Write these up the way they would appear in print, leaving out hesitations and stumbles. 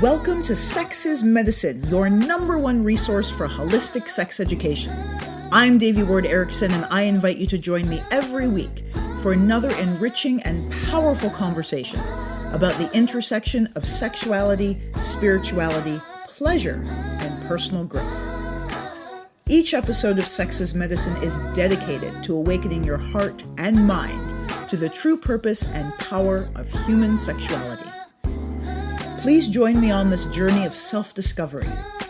Welcome to Sex is Medicine, your number one resource for holistic sex education. I'm Davie Ward Erickson, and I invite you to join me every week for another enriching and powerful conversation about the intersection of sexuality, spirituality, pleasure, and personal growth. Each episode of Sex is Medicine is dedicated to awakening your heart and mind to the true purpose and power of human sexuality. Please join me on this journey of self-discovery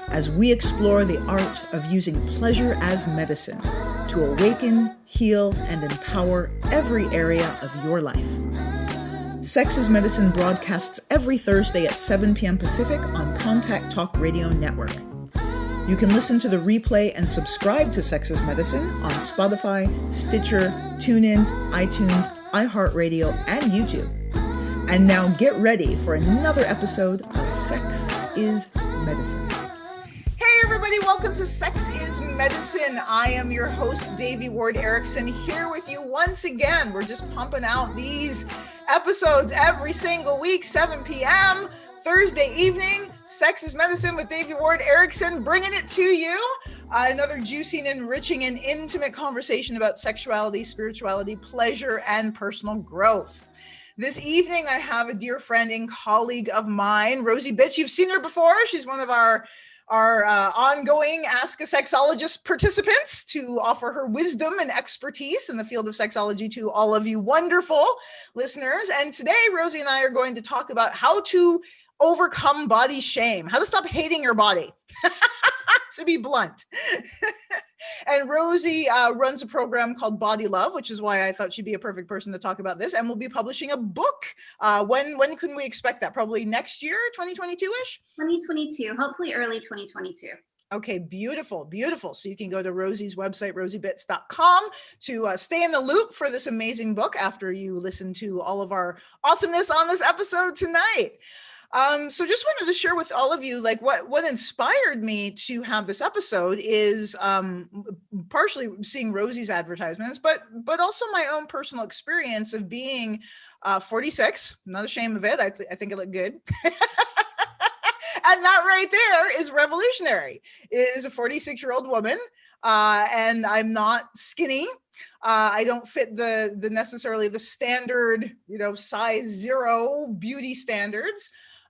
as we explore the art of using pleasure as medicine to awaken, heal, and empower every area of your life. Sex is Medicine broadcasts every Thursday at 7 p.m. Pacific on Contact Talk Radio Network. You can listen to the replay and subscribe to Sex is Medicine on Spotify, Stitcher, TuneIn, iTunes, iHeartRadio, and YouTube. And now get ready for another episode of Sex is Medicine. Hey everybody, welcome to Sex is Medicine. I am your host, Davie Ward Erickson, here with you once again. We're just pumping out these episodes every single week, 7 p.m., Thursday evening. Sex is Medicine with Davie Ward Erickson, bringing it to you. Another juicy and enriching and intimate conversation about sexuality, spirituality, pleasure, and personal growth. This evening, I have a dear friend and colleague of mine, Rosie Bitch. You've seen her before. She's one of our ongoing Ask a Sexologist participants to offer her wisdom and expertise in the field of sexology to all of you wonderful listeners. And today, Rosie and I are going to talk about how to overcome body shame, how to stop hating your body, to be blunt. And Rosie runs a program called Body Love, which is why I thought she'd be a perfect person to talk about this. And we'll be publishing a book. When can we expect that? Probably next year, 2022-ish? 2022, hopefully early 2022. Okay, beautiful, beautiful. So you can go to Rosie's website, rosiebits.com, to stay in the loop for this amazing book after you listen to all of our awesomeness on this episode tonight. So just wanted to share with all of you, like what inspired me to have this episode is partially seeing Rosie's advertisements, but also my own personal experience of being 46. I'm not ashamed of it. I think I look good. And that right there is revolutionary. It is a 46-year-old woman, and I'm not skinny. I don't fit the necessarily the standard, size 0 beauty standards.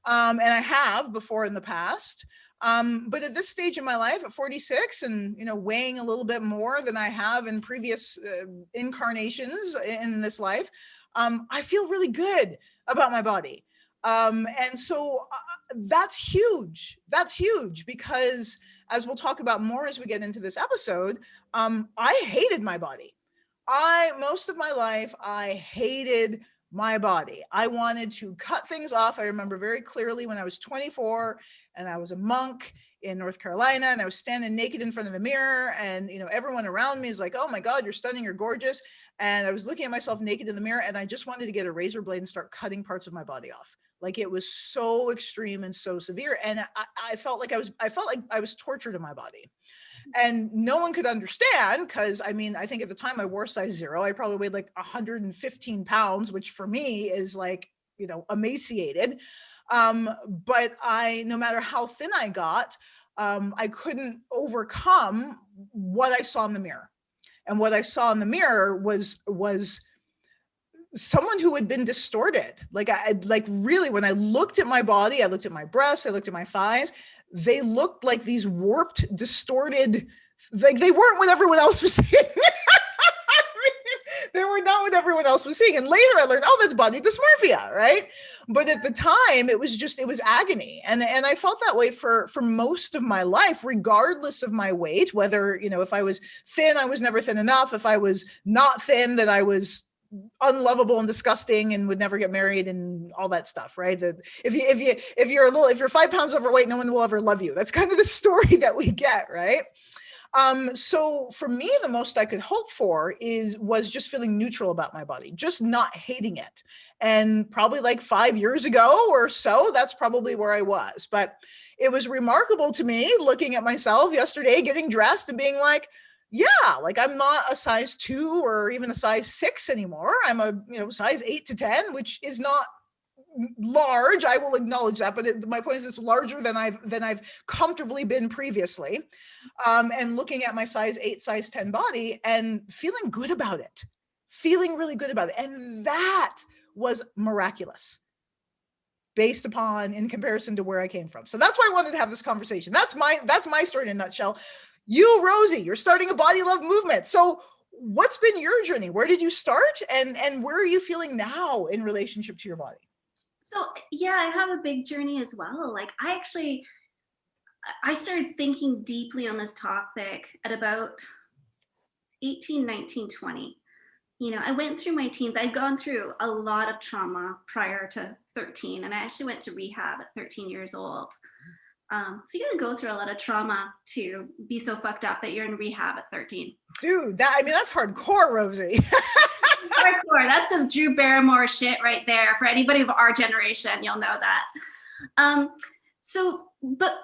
And I have before in the past. But at this stage in my life, at 46 and, weighing a little bit more than I have in previous incarnations in this life, I feel really good about my body. And so that's huge. That's huge because, as we'll talk about more as we get into this episode, I hated my body. Most of my life, I hated my body. I wanted to cut things off. I remember very clearly when I was 24 and I was a monk in North Carolina and I was standing naked in front of the mirror and, everyone around me is like, oh my God, you're stunning, you're gorgeous. And I was looking at myself naked in the mirror and I just wanted to get a razor blade and start cutting parts of my body off. Like it was so extreme and so severe. And I felt like I was tortured in my body. And no one could understand because, I think at the time I wore size 0. I probably weighed like 115 pounds, which for me is like, emaciated. But no matter how thin I got, I couldn't overcome what I saw in the mirror. And what I saw in the mirror was someone who had been distorted. Like really, when I looked at my body, I looked at my breasts, I looked at my thighs, they looked like these warped, distorted, like they weren't what everyone else was seeing. They were not what everyone else was seeing. And later I learned, oh, that's body dysmorphia, right? But at the time, it was agony. And I felt that way for most of my life, regardless of my weight, whether, if I was thin, I was never thin enough. If I was not thin, then I was unlovable and disgusting and would never get married and all that stuff, right? If you're 5 pounds overweight, no one will ever love you. That's kind of the story that we get, right? So for me, the most I could hope for was just feeling neutral about my body, just not hating it. And probably like 5 years ago or so, that's probably where I was. But it was remarkable to me looking at myself yesterday, getting dressed and being like, yeah, like I'm not a size 2 or even a size 6 anymore. I'm a, size 8 to 10, which is not large. I will acknowledge that, but my point is it's larger than I've comfortably been previously. And looking at my size 8, size 10 body and feeling good about it, feeling really good about it. And that was miraculous based upon, in comparison to where I came from. So that's why I wanted to have this conversation. That's my story in a nutshell. You, Rosie, you're starting a body love movement. So what's been your journey? Where did you start? And where are you feeling now in relationship to your body? So yeah, I have a big journey as well. Like I started thinking deeply on this topic at about 18, 19, 20. I went through my teens. I'd gone through a lot of trauma prior to 13, and I actually went to rehab at 13 years old. So you gotta go through a lot of trauma to be so fucked up that you're in rehab at 13. Dude, that's hardcore, Rosie. Hardcore. That's some Drew Barrymore shit right there. For anybody of our generation, you'll know that. But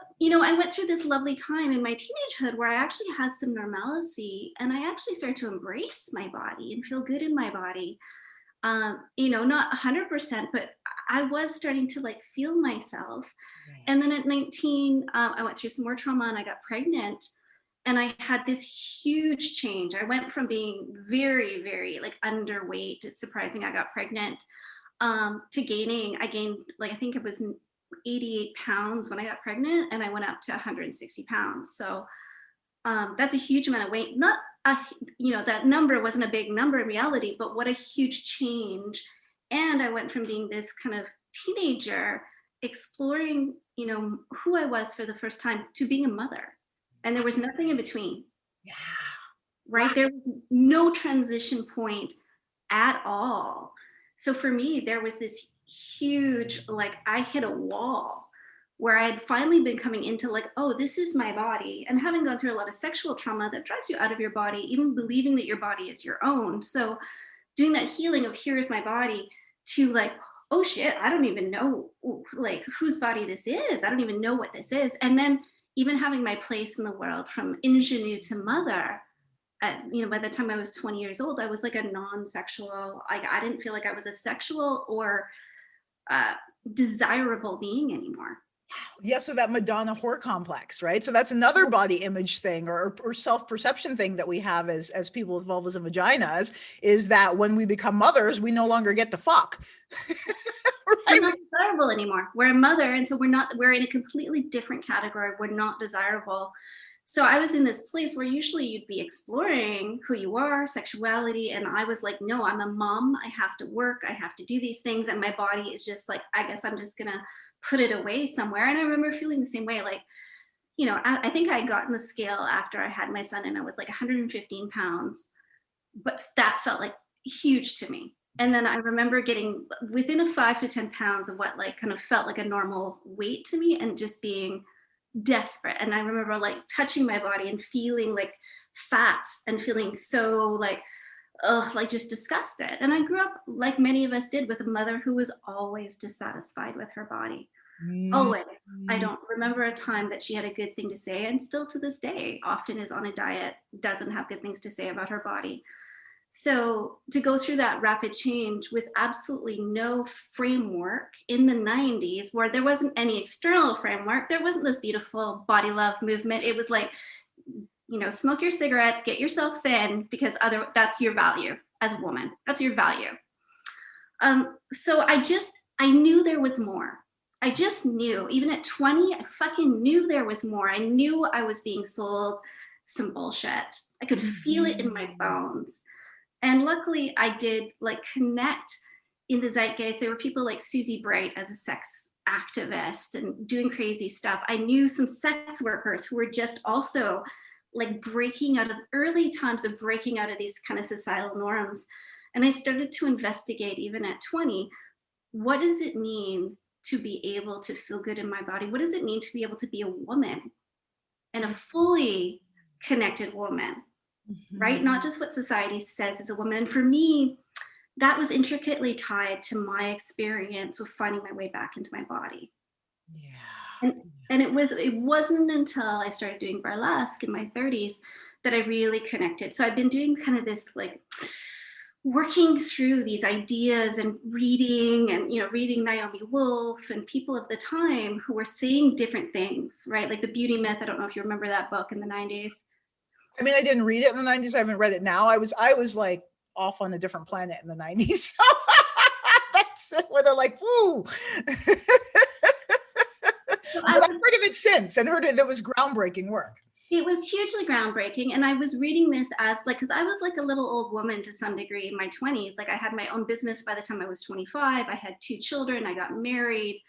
I went through this lovely time in my teenagehood where I actually had some normalcy, and I actually started to embrace my body and feel good in my body. Not 100%, but I was starting to like feel myself. Right. And then at 19, I went through some more trauma and I got pregnant, and I had this huge change. I went from being very, very like underweight. It's surprising I got pregnant, to gaining. I gained like, I think it was 88 pounds when I got pregnant, and I went up to 160 pounds. So that's a huge amount of weight. Not that number wasn't a big number in reality, but what a huge change. And I went from being this kind of teenager exploring, who I was for the first time, to being a mother. And there was nothing in between. Yeah. Right? Wow. There was no transition point at all. So for me, there was this huge, like I hit a wall where I had finally been coming into like, oh, this is my body. And having gone through a lot of sexual trauma that drives you out of your body, even believing that your body is your own. So doing that healing of here's my body to like, oh shit, I don't even know like whose body this is. I don't even know what this is. And then even having my place in the world from ingenue to mother, by the time I was 20 years old, I was like a non-sexual, I didn't feel like I was a sexual or desirable being anymore. Yeah, so that Madonna whore complex, right? So that's another body image thing or self-perception thing that we have as people with vulvas and vaginas, is that when we become mothers, we no longer get to fuck. Right? We're not desirable anymore. We're a mother, and so we're in a completely different category. We're not desirable. So I was in this place where usually you'd be exploring who you are, sexuality, and I was like, no, I'm a mom. I have to work. I have to do these things, and my body is just like, I guess I'm just gonna put it away somewhere. And I remember feeling the same way. Like, I think I got on the scale after I had my son, and I was like 115 pounds, but that felt like huge to me. And then I remember getting within a 5 to 10 pounds of what like kind of felt like a normal weight to me, and just being desperate. And I remember like touching my body and feeling like fat and feeling so like, like just disgusted. And I grew up like many of us did, with a mother who was always dissatisfied with her body. Always. I don't remember a time that she had a good thing to say, and still to this day often is on a diet, doesn't have good things to say about her body. So to go through that rapid change with absolutely no framework in the 90s, where there wasn't any external framework, there wasn't this beautiful body love movement. It was like, smoke your cigarettes, get yourself thin, because that's your value as a woman. That's your value. So I knew there was more. I just knew, even at 20, I fucking knew there was more. I knew I was being sold some bullshit. I could feel it in my bones. And luckily I did like connect in the zeitgeist. There were people like Susie Bright as a sex activist and doing crazy stuff. I knew some sex workers who were just also like breaking out of early times of breaking out of these kind of societal norms. And I started to investigate, even at 20, what does it mean to be able to feel good in my body? What does it mean to be able to be a woman, and a fully connected woman? Right? Not just what society says as a woman. And for me, that was intricately tied to my experience with finding my way back into my body. Yeah. And it wasn't until I started doing burlesque in my 30s that I really connected. So I've been doing kind of this like working through these ideas and reading and, reading Naomi Wolf and people of the time who were saying different things, right? Like the beauty myth. I don't know if you remember that book in the 90s. I mean, I didn't read it in the 90s. I haven't read it now. I was like off on a different planet in the 90s. That's where they're like, woo. But I've heard of it since and heard it was groundbreaking work. It was hugely groundbreaking. And I was reading this as like, because I was like a little old woman to some degree in my 20s. Like I had my own business by the time I was 25. I had 2 children. I got married.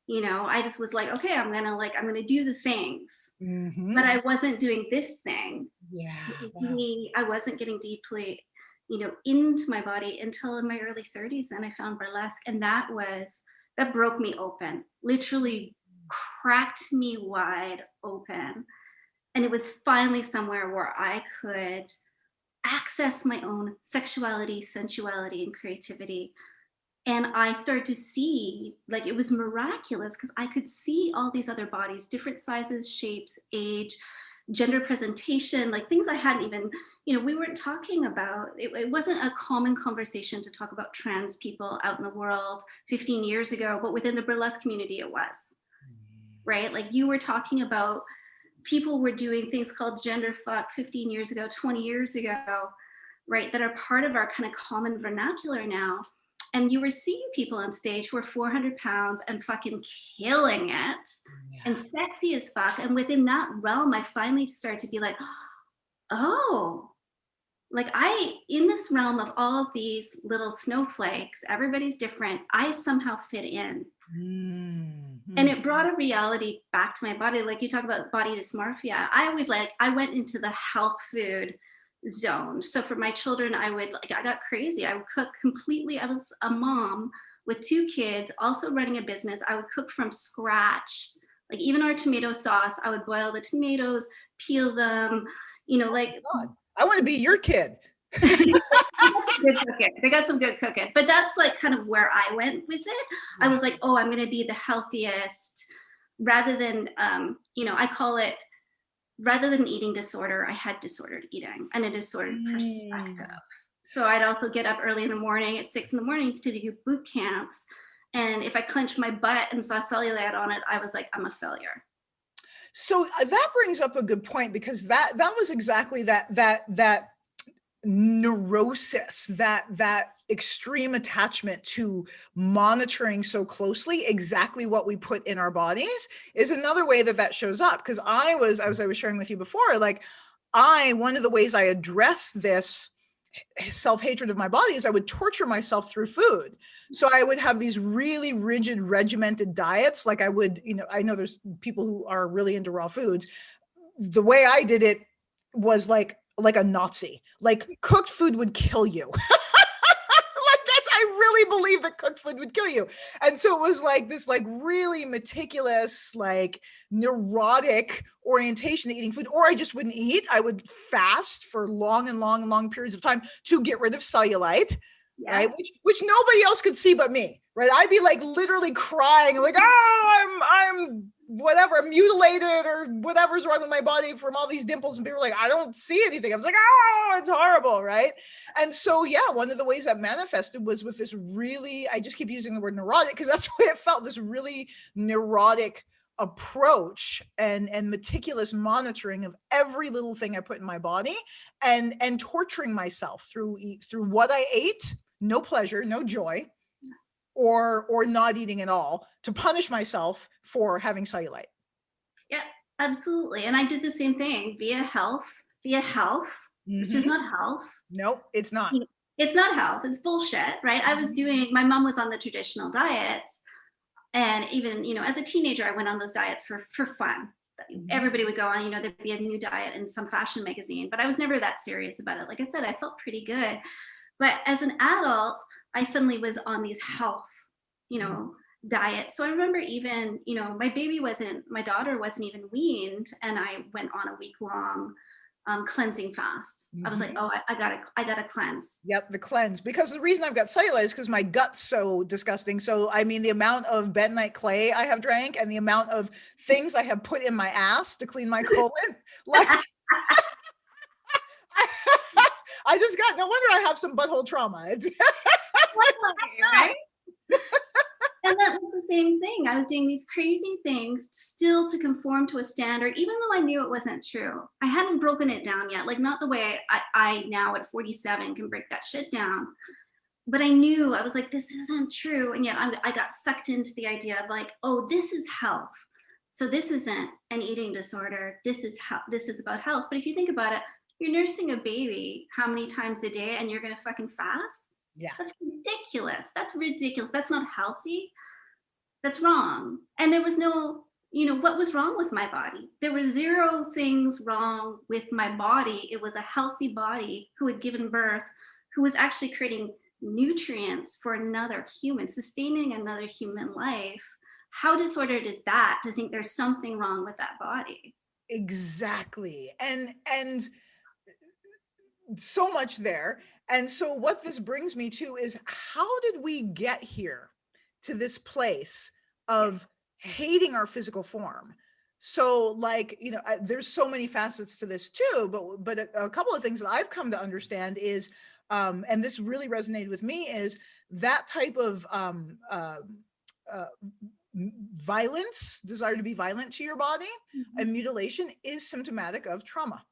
I just was like, okay, I'm gonna do the things, but I wasn't doing this thing. Yeah. I wasn't getting deeply, into my body until in my early 30s. And I found burlesque, and that broke me open, literally cracked me wide open. And it was finally somewhere where I could access my own sexuality, sensuality, and creativity. And I started to see, like, it was miraculous because I could see all these other bodies, different sizes, shapes, age, gender presentation, like things I hadn't even, we weren't talking about. It wasn't a common conversation to talk about trans people out in the world 15 years ago, but within the burlesque community, it was, right? Like you were talking about people were doing things called gender fuck 15 years ago, 20 years ago, right? That are part of our kind of common vernacular now. And you were seeing people on stage who were 400 pounds and fucking killing it and sexy as fuck. And within that realm, I finally started to be like, oh, like in this realm of all these little snowflakes, everybody's different. I somehow fit in. And it brought a reality back to my body. Like you talk about body dysmorphia. I went into the health food zone. So for my children, I got crazy. I would cook completely. I was a mom with 2 kids, also running a business. I would cook from scratch. Like even our tomato sauce, I would boil the tomatoes, peel them, like. God, I want to be your kid. Good cooking. They got some good cooking, but that's like kind of where I went with it. I was like, oh, I'm going to be the healthiest rather than, I call it, rather than eating disorder, I had disordered eating and a disordered perspective. So I'd also get up early in the morning at 6 a.m. to do boot camps. And if I clenched my butt and saw cellulite on it, I was like, I'm a failure. So that brings up a good point, because that was exactly that neurosis, that extreme attachment to monitoring so closely exactly what we put in our bodies is another way that shows up. Because I was sharing with you before, like one of the ways I address this self-hatred of my body is I would torture myself through food. So I would have these really rigid, regimented diets. Like I would, I know there's people who are really into raw foods. The way I did it was like a Nazi. Like cooked food would kill you. I really believe that cooked food would kill you. And so it was like this like really meticulous, like neurotic orientation to eating food, or I just wouldn't eat. I would fast for long and long and long periods of time to get rid of cellulite, right? Which nobody else could see but me, right? I'd be like literally crying like, oh, I'm whatever, mutilated or whatever's wrong with my body from all these dimples. And people were like, I don't see anything. I was like, oh, it's horrible, right? And so, yeah, one of the ways that manifested was with this really, I just keep using the word neurotic because that's the way it felt, this really neurotic approach and meticulous monitoring of every little thing I put in my body and torturing myself through what I ate, no pleasure, no joy, or not eating at all, to punish myself for having cellulite. Yeah, absolutely. And I did the same thing via health, which is not health. Nope, it's not. It's not health. It's bullshit, right? My mom was on the traditional diets. And even, as a teenager, I went on those diets for fun. Everybody would go on, there'd be a new diet in some fashion magazine, but I was never that serious about it. Like I said, I felt pretty good. But as an adult, I suddenly was on these health, diets. So I remember even, my daughter wasn't even weaned, and I went on a week-long cleansing fast. I was like, oh, I gotta cleanse. Yep, the cleanse. Because the reason I've got cellulite is because my gut's so disgusting. So I mean, the amount of bentonite clay I have drank and the amount of things I have put in my ass to clean my colon, like I just got, no wonder I have some butthole trauma. Right? And that was the same thing. I was doing these crazy things still to conform to a standard, even though I knew it wasn't true. I hadn't broken it down yet, like not the way I now at 47 can break that shit down. But I knew, I was like, this isn't true. And yet I got sucked into the idea of like, oh, this is health. So this isn't an eating disorder. This is about health. But if you think about it, you're nursing a baby how many times a day and you're going to fucking fast? Yeah. That's ridiculous. That's ridiculous. That's not healthy. That's wrong. And there was no, what was wrong with my body? There were zero things wrong with my body. It was a healthy body who had given birth, who was actually creating nutrients for another human, sustaining another human life. How disordered is that to think there's something wrong with that body? Exactly. And so much there. And so what this brings me to is, how did we get here to this place of hating our physical form? So like, there's so many facets to this too, but a couple of things that I've come to understand is, and this really resonated with me, is that type of violence, desire to be violent to your body, and mutilation is symptomatic of trauma.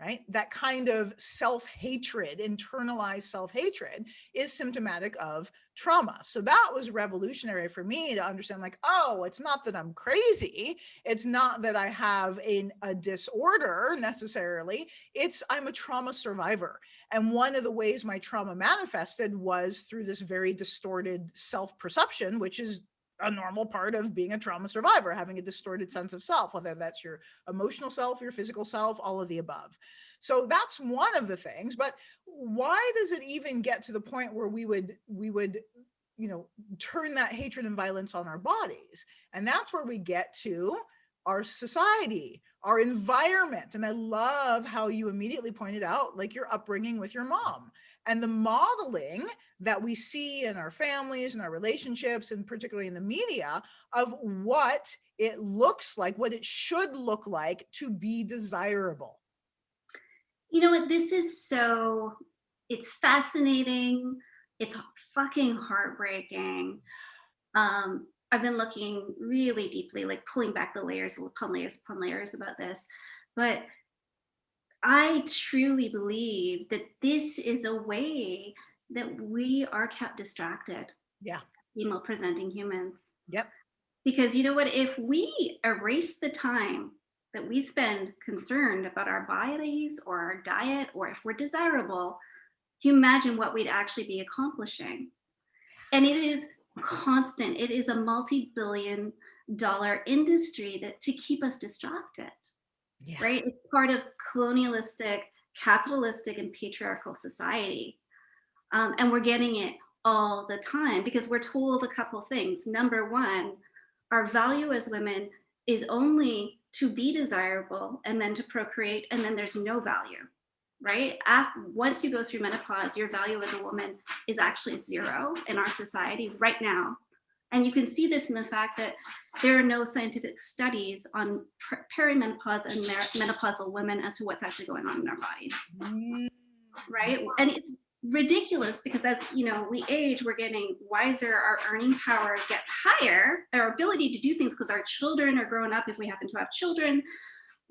Right? That kind of self-hatred, internalized self-hatred, is symptomatic of trauma. So that was revolutionary for me to understand, like, oh, it's not that I'm crazy. It's not that I have a disorder necessarily. It's I'm a trauma survivor. And one of the ways my trauma manifested was through this very distorted self-perception, which is a normal part of being a trauma survivor, having a distorted sense of self, whether that's your emotional self, your physical self, all of the above. So that's one of the things. But why does it even get to the point where we would turn that hatred and violence on our bodies? And that's where we get to our society, our environment. And I love how you immediately pointed out, like, your upbringing with your mom and the modeling that we see in our families and our relationships, and particularly in the media, of what it looks like, what it should look like to be desirable. You know what? It's fascinating. It's fucking heartbreaking. I've been looking really deeply, like pulling back the layers upon layers upon layers about this. But I truly believe that this is a way that we are kept distracted. Yeah. Female presenting humans. Yep. Because you know what? If we erase the time that we spend concerned about our bodies or our diet, or if we're desirable, you imagine what we'd actually be accomplishing. And it is constant. It is a multi-billion-dollar industry to keep us distracted. Yeah. Right? It's part of colonialistic, capitalistic, and patriarchal society. And we're getting it all the time because we're told a couple things. Number one, our value as women is only to be desirable and then to procreate, and then there's no value, right? Once you go through menopause, your value as a woman is actually zero in our society right now. And you can see this in the fact that there are no scientific studies on perimenopause and menopausal women as to what's actually going on in our bodies, right? And it's ridiculous because as we age, we're getting wiser, our earning power gets higher, our ability to do things, because our children are growing up if we happen to have children.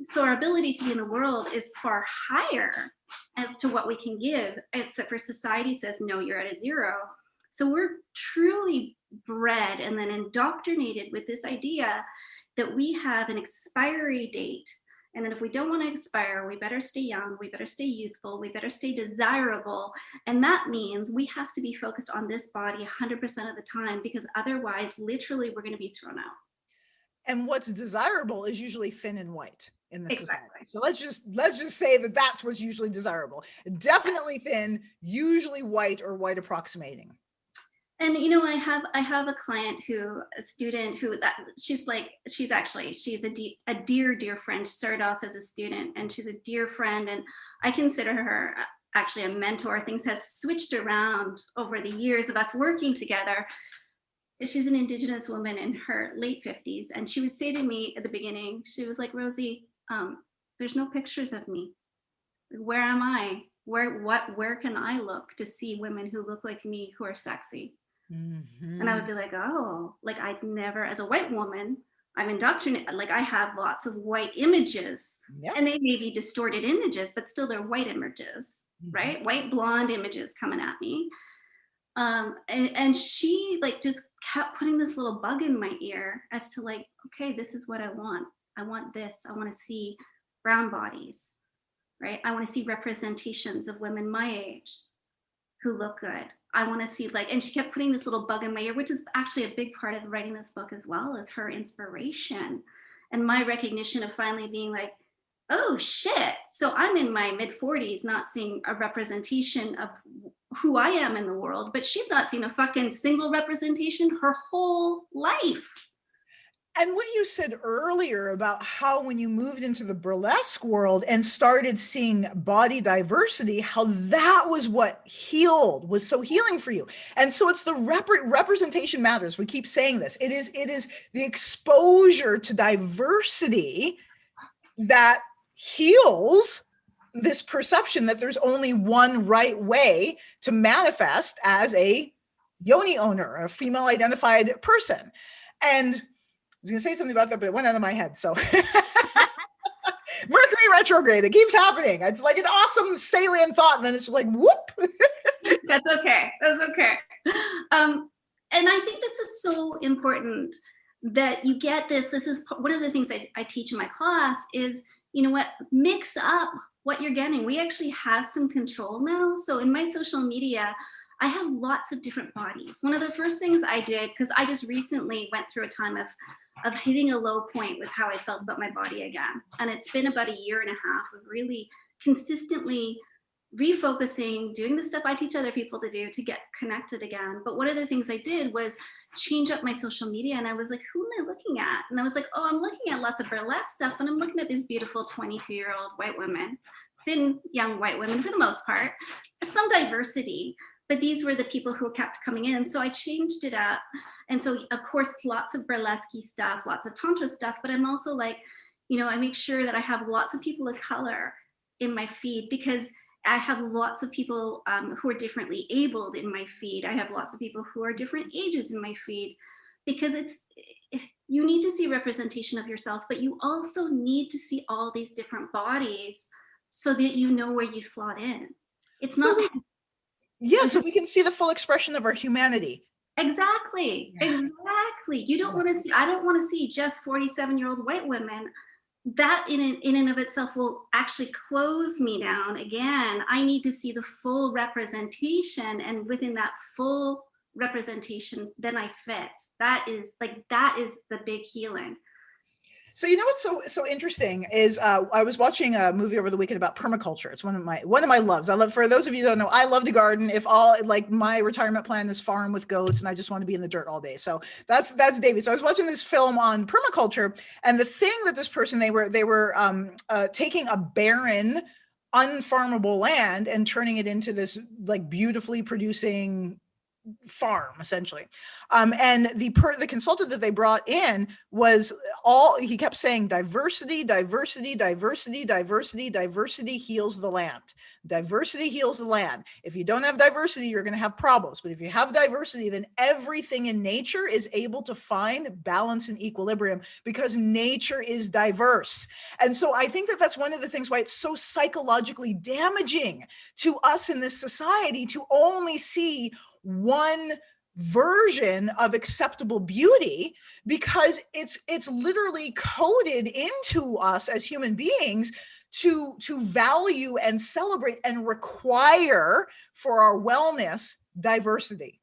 So our ability to be in the world is far higher as to what we can give, except for society says, no, you're at a zero. So we're truly bred and then indoctrinated with this idea that we have an expiry date. And then if we don't want to expire, we better stay young, we better stay youthful, we better stay desirable. And that means we have to be focused on this body 100% of the time, because otherwise, literally, we're going to be thrown out. And what's desirable is usually thin and white in this society. So let's just say that that's what's usually desirable. Definitely thin, usually white or white approximating. And I have a student who she's a dear friend. She started off as a student and she's a dear friend, and I consider her actually a mentor. Things have switched around over the years of us working together. She's an Indigenous woman in her late 50s, and she would say to me at the beginning, she was like, Rosie, there's no pictures of me. Where am I? Where can I look to see women who look like me who are sexy? And I would be like, oh, like I'd never, as a white woman, I'm indoctrinated, like I have lots of white images, Yep. and they may be distorted images, but still they're white images, right? White blonde images coming at me. And she like just kept putting this little bug in my ear as to like, okay, this is what I want. I want this. I want to see brown bodies, right? I want to see representations of women my age who look good. I want to see like, and she kept putting this little bug in my ear, which is actually a big part of writing this book as well, as her inspiration and my recognition of finally being like, oh shit. So I'm in my mid 40s, not seeing a representation of who I am in the world, but she's not seen a fucking single representation her whole life. And what you said earlier about how when you moved into the burlesque world and started seeing body diversity, how that was what was so healing for you. And so it's the representation matters. We keep saying this. It is the exposure to diversity that heals this perception that there's only one right way to manifest as a yoni owner, a female identified person. And I was going to say something about that, but it went out of my head. So Mercury retrograde, it keeps happening. It's like an awesome salient thought. And then it's just like, whoop. That's okay. That's okay. And I think this is so important that you get this. This is one of the things I teach in my class is, you know what, mix up what you're getting. We actually have some control now. So in my social media, I have lots of different bodies. One of the first things I did, because I just recently went through a time of hitting a low point with how I felt about my body again. And it's been about a year and a half of really consistently refocusing, doing the stuff I teach other people to do to get connected again. But one of the things I did was change up my social media. And I was like, who am I looking at? And I was like, oh, I'm looking at lots of burlesque stuff. And I'm looking at these beautiful 22-year-old white women, thin young white women for the most part, some diversity. But these were the people who kept coming in. So I changed it up. And so, of course, lots of burlesque stuff, lots of tantra stuff. But I'm also like, you know, I make sure that I have lots of people of color in my feed because I have lots of people who are differently abled in my feed. I have lots of people who are different ages in my feed because you need to see representation of yourself, but you also need to see all these different bodies so that you know where you slot in. It's not. Yeah, so we can see the full expression of our humanity. Exactly. Yeah. Exactly. You don't want to see, I don't want to see just 47-year-old white women. That in and of itself will actually close me down. Again, I need to see the full representation, and within that full representation, then I fit. That is the big healing. So you know what's so interesting is I was watching a movie over the weekend about permaculture. It's one of my loves. For those of you who don't know, I love to garden. If all like my retirement plan is farm with goats and I just want to be in the dirt all day. So that's Davey. So I was watching this film on permaculture, and the thing that this person they were taking a barren, unfarmable land and turning it into this like beautifully producing farm essentially. And the consultant that they brought in he kept saying diversity heals the land. Diversity heals the land. If you don't have diversity, you're going to have problems. But if you have diversity, then everything in nature is able to find balance and equilibrium because nature is diverse. And so I think that that's one of the things why it's so psychologically damaging to us in this society to only see one version of acceptable beauty, because it's literally coded into us as human beings to value and celebrate and require for our wellness diversity.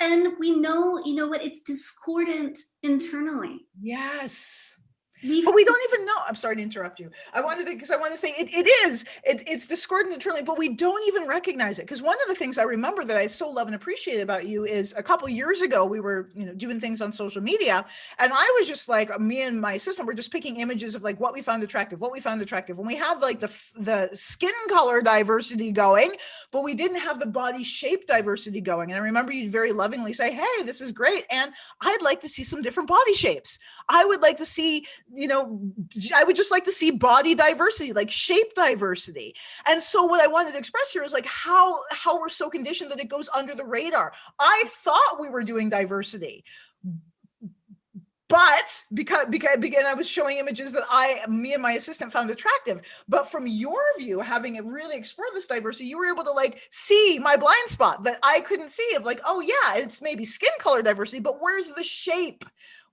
And we know, you know what, it's discordant internally. Yes. But we don't even know. I'm sorry to interrupt you. I want to say it's discordant internally, but we don't even recognize it. Because one of the things I remember that I so love and appreciate about you is a couple of years ago, we were, doing things on social media. And I was just like, me and my sister were just picking images of like what we found attractive. And we had like the skin color diversity going, but we didn't have the body shape diversity going. And I remember you very lovingly say, hey, this is great. And I'd like to see some different body shapes. I would like to see I would just like to see body diversity, like shape diversity. And so what I wanted to express here is like how we're so conditioned that it goes under the radar. I thought we were doing diversity, but because I was showing images that me and my assistant found attractive. But from your view, having really explored this diversity, you were able to like see my blind spot that I couldn't see of like, oh yeah, it's maybe skin color diversity, but where's the shape?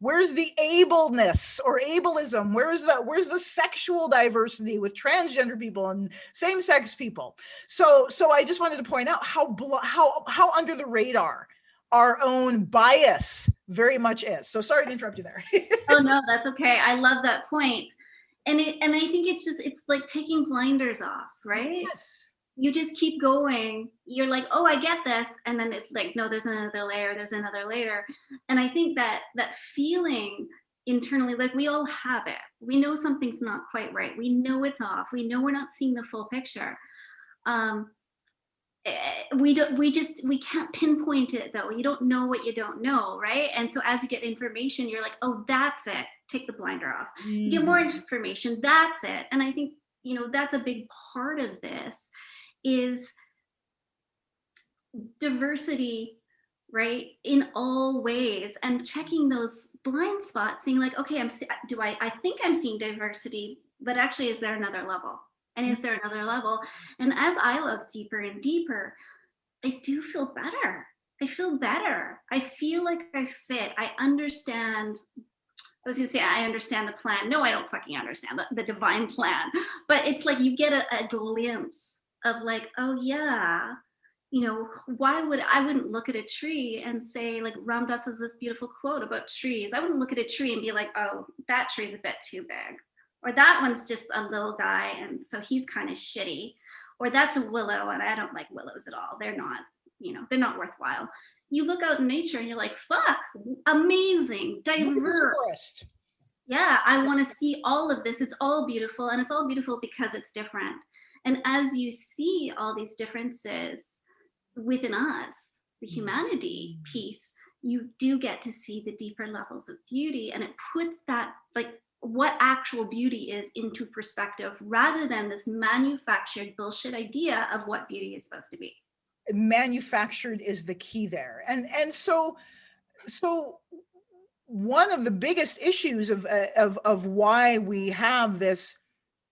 Where's the ableness or ableism? Where's the sexual diversity with transgender people and same-sex people? So I just wanted to point out how under the radar our own bias very much is. So sorry to interrupt you there. Oh no, that's okay. I love that point. And I think it's like taking blinders off, right? Yes. You just keep going. You're like, oh, I get this. And then it's like, no, there's another layer. There's another layer. And I think that feeling internally, like we all have it. We know something's not quite right. We know it's off. We know we're not seeing the full picture. We can't pinpoint it though. You don't know what you don't know, right? And so as you get information, you're like, oh, that's it. Take the blinder off. You get more information. That's it. And I think, that's a big part of this is diversity, right? In all ways, and checking those blind spots, saying like, okay, I think I'm seeing diversity, but actually, is there another level? And is there another level? And as I look deeper and deeper, I do feel better. I feel better. I feel like I fit. I understand. I was going to say, I understand the plan. No, I don't fucking understand the divine plan. But it's like you get a glimpse of like, oh yeah, I wouldn't look at a tree and say, like, ROUNDNESS has this beautiful quote about trees. I wouldn't look at a tree and be like, oh, that tree's a bit too big. Or that one's just a little guy, and so he's kind of shitty. Or that's a willow, and I don't like willows at all. They're not, they're not worthwhile. You look out in nature and you're like, fuck, amazing, diverse. Yeah, I want to see all of this. It's all beautiful, and it's all beautiful because it's different. And as you see all these differences within us, the humanity piece, you do get to see the deeper levels of beauty, and it puts that, like, what actual beauty is into perspective rather than this manufactured bullshit idea of what beauty is supposed to be. Manufactured is the key there. And so one of the biggest issues of why we have this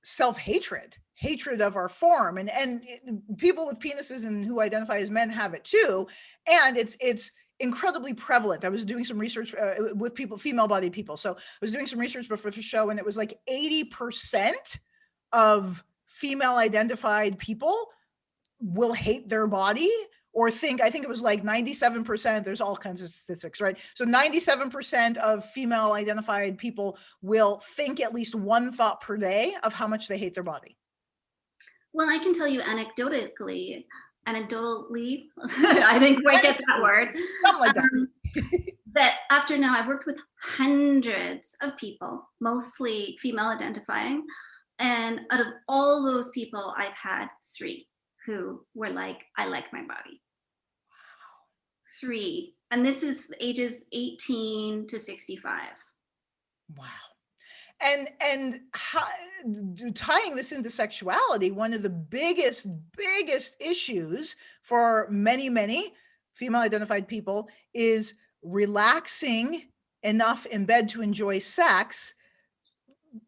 self-hatred, hatred of our form, and people with penises and who identify as men have it too, and it's incredibly prevalent. I was doing some research with female-bodied people. So I was doing some research before the show, and it was like 80% of female-identified people will hate their body or I think it was like 97%. There's all kinds of statistics, right? So 97% of female-identified people will think at least one thought per day of how much they hate their body. Well, I can tell you anecdotally, I didn't quite get that word. Something like that. That after now, I've worked with hundreds of people, mostly female identifying. And out of all those people, I've had 3 who were like, I like my body. Wow. 3. And this is ages 18 to 65. Wow. And tying this into sexuality, one of the biggest issues for many female identified people is relaxing enough in bed to enjoy sex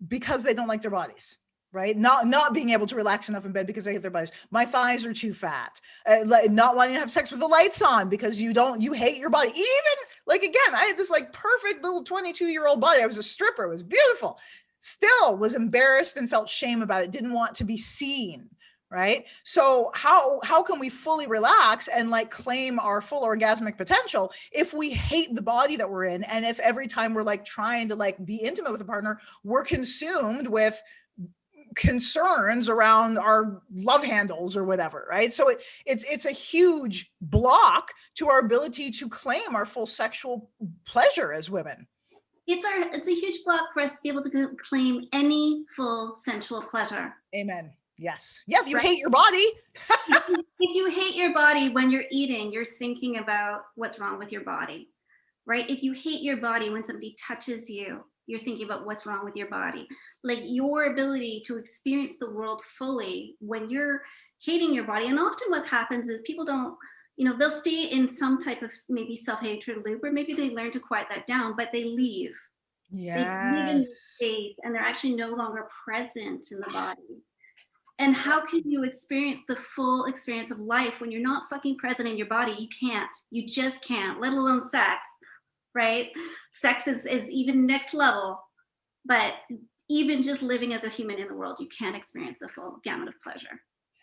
because they don't like their bodies, right? Not being able to relax enough in bed because they hate their bodies. My thighs are too fat. Not wanting to have sex with the lights on because you hate your body. Even like, again, I had this like perfect little 22-year-old body. I was a stripper. It was beautiful. Still was embarrassed and felt shame about it. Didn't want to be seen. Right? So how can we fully relax and like claim our full orgasmic potential if we hate the body that we're in, and if every time we're like trying to like be intimate with a partner, we're consumed with concerns around our love handles or whatever, right? So it's a huge block to our ability to claim our full sexual pleasure as women. It's a huge block for us to be able to claim any full sensual pleasure. Amen. Yes. Yeah. If you hate your body. If you hate your body when you're eating, you're thinking about what's wrong with your body, right? If you hate your body when somebody touches you, You're thinking about what's wrong with your body. Like your ability to experience the world fully when you're hating your body. And often what happens is people don't, they'll stay in some type of maybe self-hatred loop, or maybe they learn to quiet that down, but they leave. They live in this Yes. space and they're actually no longer present in the body. And how can you experience the full experience of life when you're not fucking present in your body? You can't. You just can't, let alone sex, right? Sex is even next level. But even just living as a human in the world, you can't experience the full gamut of pleasure.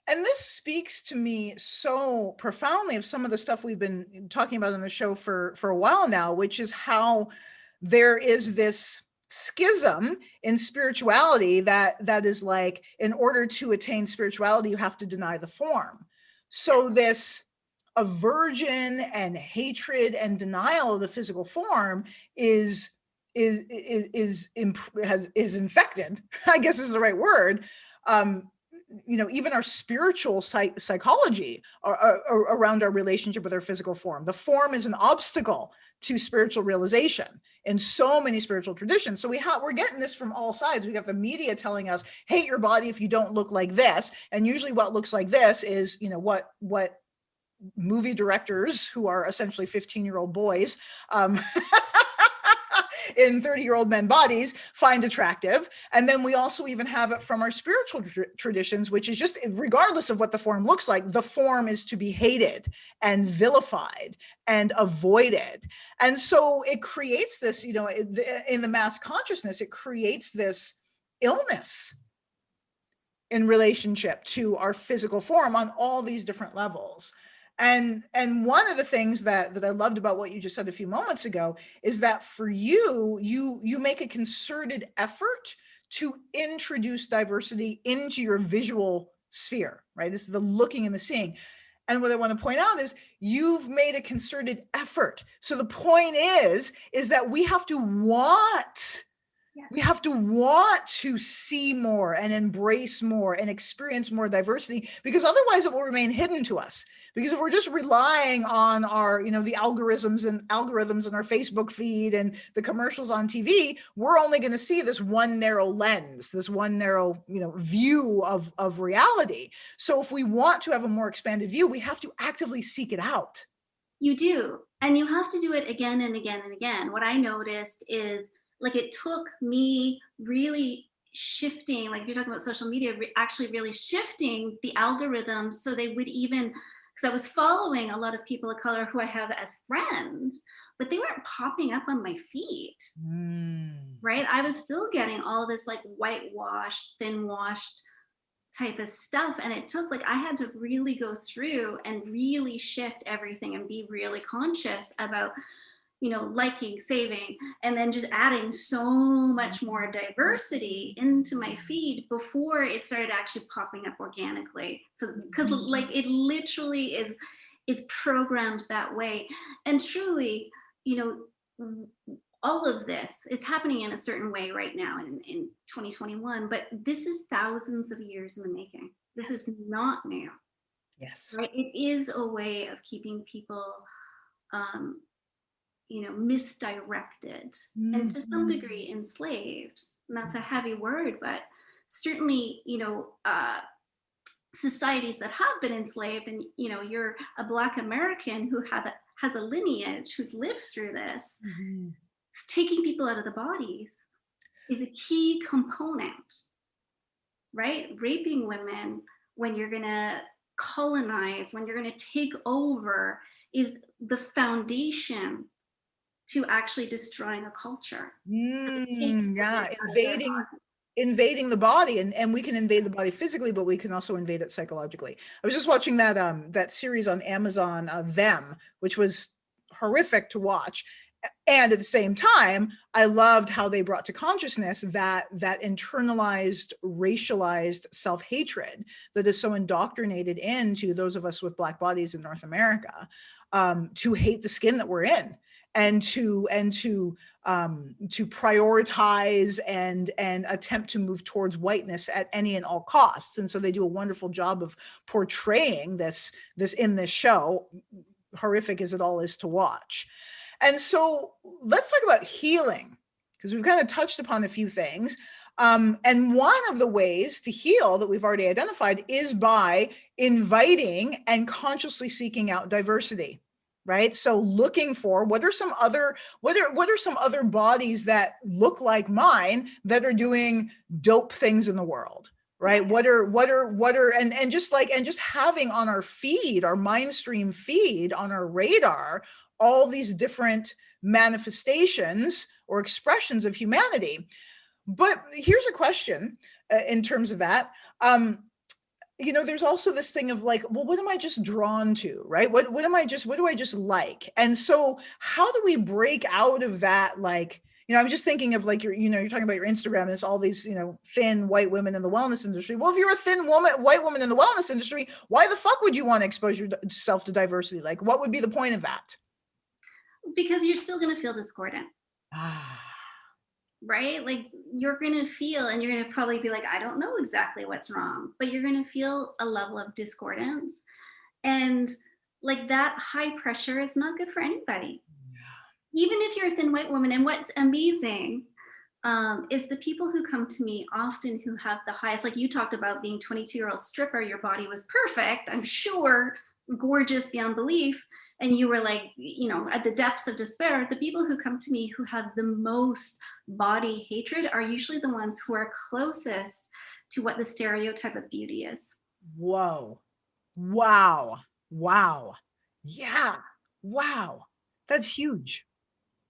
And this speaks to me so profoundly of some of the stuff we've been talking about on the show for a while now, which is how there is this schism in spirituality that is like, in order to attain spirituality, you have to deny the form. So this aversion and hatred and denial of the physical form is infected, I guess is the right word. Even our spiritual psychology around our relationship with our physical form. The form is an obstacle to spiritual realization in so many spiritual traditions. So we're getting this from all sides. We got the media telling us, hate your body if you don't look like this. And usually what looks like this is, what movie directors who are essentially 15-year-old boys in 30-year-old men bodies find attractive. And then we also even have it from our spiritual traditions, which is just, regardless of what the form looks like, the form is to be hated and vilified and avoided. And so it creates this, in the mass consciousness, it creates this illness in relationship to our physical form on all these different levels. And one of the things that I loved about what you just said a few moments ago is that for you make a concerted effort to introduce diversity into your visual sphere, right? This is the looking and the seeing. And what I want to point out is you've made a concerted effort. So the point is that we have to want. We have to want to see more and embrace more and experience more diversity, because otherwise it will remain hidden to us. Because if we're just relying on our, the algorithms in our Facebook feed and the commercials on TV, we're only going to see this one narrow lens, this one narrow, view of reality. So if we want to have a more expanded view, we have to actively seek it out. You do. And you have to do it again and again and again. What I noticed is, like, it took me really shifting, like you're talking about social media, actually really shifting the algorithms so they would even, because I was following a lot of people of color who I have as friends, but they weren't popping up on my feed, right? I was still getting all this like whitewashed, thin washed type of stuff. And it took, like, I had to really go through and really shift everything and be really conscious about, liking, saving, and then just adding so much more diversity into my feed before it started actually popping up organically. So, because like it literally is programmed that way. And truly, all of this is happening in a certain way right now in 2021, but this is thousands of years in the making. This is not new. Yes. Right? It is a way of keeping people misdirected and to some degree enslaved. And that's a heavy word, but certainly, societies that have been enslaved, and you're a Black American who has a lineage, who's lived through this, taking people out of the bodies is a key component, right? Raping women when you're gonna colonize, when you're gonna take over, is the foundation to actually destroying a culture. Invading the body, and we can invade the body physically, but we can also invade it psychologically. I was just watching that series on Amazon, Them, which was horrific to watch. And at the same time, I loved how they brought to consciousness that internalized, racialized self-hatred that is so indoctrinated into those of us with Black bodies in North America, to hate the skin that we're in, and to prioritize and attempt to move towards whiteness at any and all costs. And so they do a wonderful job of portraying this in this show, horrific as it all is to watch. And so let's talk about healing, because we've kind of touched upon a few things. And one of the ways to heal that we've already identified is by inviting and consciously seeking out diversity, right? So looking for what are some other bodies that look like mine that are doing dope things in the world, right? What are and just having on our feed, our Mindstream feed, on our radar, all these different manifestations or expressions of humanity. But here's a question in terms of that. There's also this thing of like, well, what am I just drawn to, right? What do I just like? And so how do we break out of that? Like, I'm just thinking of like, you're talking about your Instagram and it's all these, thin white women in the wellness industry. Well, if you're a thin white woman in the wellness industry, why the fuck would you want to expose yourself to diversity? Like, what would be the point of that? Because you're still going to feel discordant. Right? Like you're going to feel, and you're going to probably be like, I don't know exactly what's wrong, but you're going to feel a level of discordance. And like that high pressure is not good for anybody. Yeah. Even if you're a thin white woman. And what's amazing is the people who come to me often who have the highest, like you talked about being 22-year-old stripper, your body was perfect, I'm sure, gorgeous beyond belief. And you were like, at the depths of despair. The people who come to me who have the most body hatred are usually the ones who are closest to what the stereotype of beauty is. Whoa. Wow. Yeah. Wow. That's huge.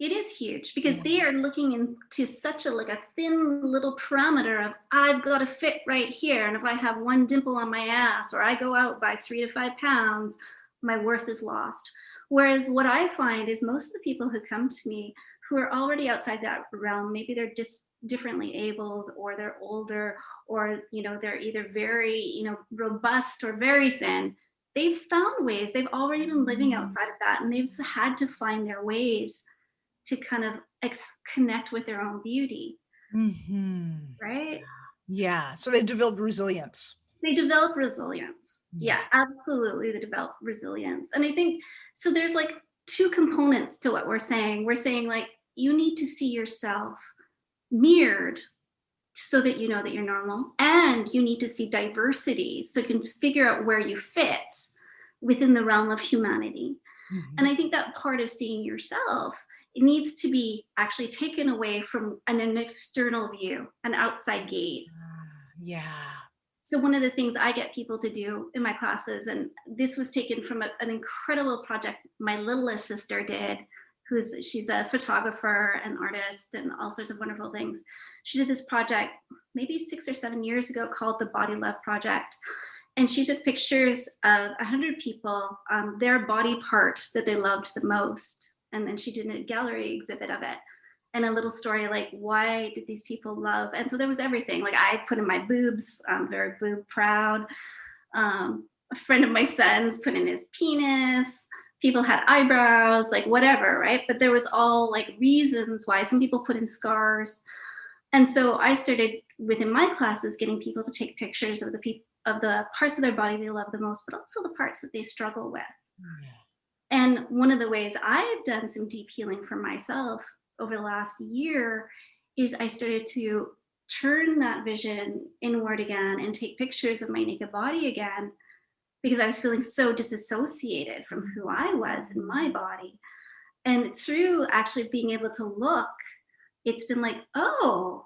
It is huge because they are looking into such a thin little parameter of, I've got to fit right here. And if I have one dimple on my ass, or I go out by 3 to 5 pounds, my worth is lost. Whereas what I find is most of the people who come to me who are already outside that realm, maybe they're just differently abled, or they're older, or they're either very robust or very thin. They've found ways. They've already been living outside of that, and they've had to find their ways to kind of connect with their own beauty. Right? Yeah. So they've developed resilience. They develop resilience. Yeah, absolutely. They develop resilience. And I think, so there's like 2 components to what we're saying. We're saying like, you need to see yourself mirrored so that you know that you're normal. And you need to see diversity so you can figure out where you fit within the realm of humanity. And I think that part of seeing yourself, it needs to be actually taken away from an external view, an outside gaze. Yeah. So one of the things I get people to do in my classes, and this was taken from an incredible project my littlest sister did, she's a photographer and artist and all sorts of wonderful things. She did this project maybe 6 or 7 years ago called the Body Love Project. And she took pictures of 100 people, their body part that they loved the most. And then she did a gallery exhibit of it. And a little story like, why did these people love? And so there was everything. Like I put in my boobs, I'm very boob proud. A friend of my son's put in his penis. People had eyebrows, like whatever, right? But there was all like reasons why. Some people put in scars. And so I started within my classes getting people to take pictures of the parts of their body they love the most, but also the parts that they struggle with. And one of the ways I've done some deep healing for myself over the last year is I started to turn that vision inward again and take pictures of my naked body again, because I was feeling so disassociated from who I was in my body. And through actually being able to look, it's been like, oh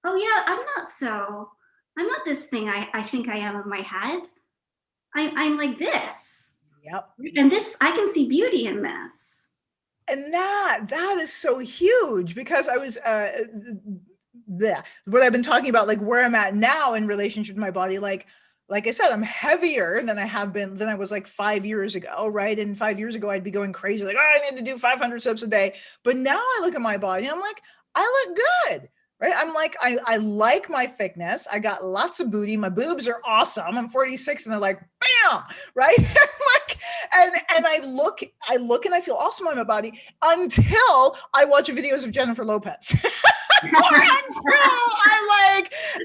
yeah, I'm not this thing I think I am in my head. I'm like this. Yep. And this, I can see beauty in this. And that is so huge, because I was what I've been talking about, like where I'm at now in relationship to my body, like I said, I'm heavier than I was like 5 years ago, right? And 5 years ago, I'd be going crazy, like, oh, I need to do 500 steps a day. But now I look at my body and I'm like, I look good, right? I'm like, I like my thickness. I got lots of booty. My boobs are awesome. I'm 46 and they're like, bam, right? Like, and I look and I feel awesome on my body until I watch videos of Jennifer Lopez. Or until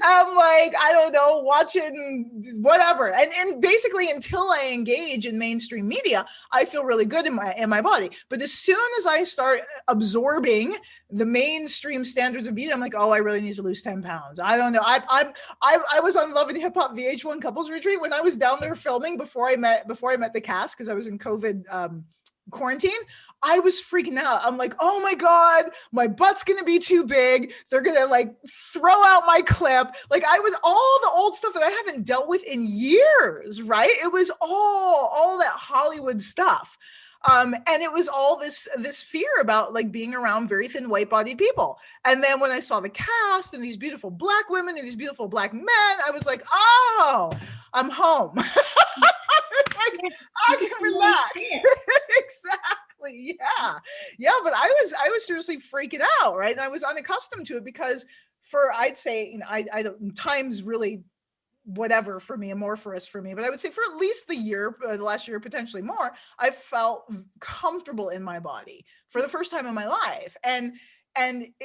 I'm like, I don't know, watching whatever. And basically until I engage in mainstream media, I feel really good in my body. But as soon as I start absorbing the mainstream standards of beauty, I'm like, oh, I really need to lose 10 pounds. I don't know. I was on Love and Hip Hop VH1 couples retreat when I was down there filming before I met the cast, because I was in COVID quarantine. I was freaking out. I'm like, oh my God, my butt's gonna be too big. They're gonna like throw out my clip. Like, I was all the old stuff that I haven't dealt with in years, right? It was all that Hollywood stuff. And it was all this fear about like being around very thin white bodied people. And then when I saw the cast and these beautiful Black women and these beautiful Black men, I was like, oh, I'm home. Like, I can relax. Exactly. Yeah. But I was seriously freaking out, right? And I was unaccustomed to it because I'd say, you know, I don't, time's really whatever for me, amorphous for me, but I would say for at least the last year, potentially more, I felt comfortable in my body for the first time in my life, and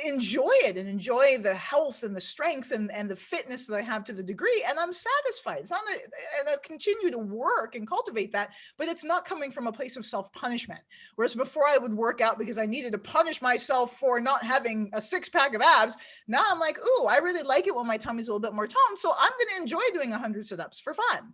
enjoy it, and enjoy the health and the strength and the fitness that I have to the degree. And I'm satisfied. It's not that, and I'll continue to work and cultivate that, but it's not coming from a place of self-punishment. Whereas before I would work out because I needed to punish myself for not having a 6-pack of abs. Now I'm like, ooh, I really like it when my tummy's a little bit more toned. So I'm going to enjoy doing 100 sit-ups for fun.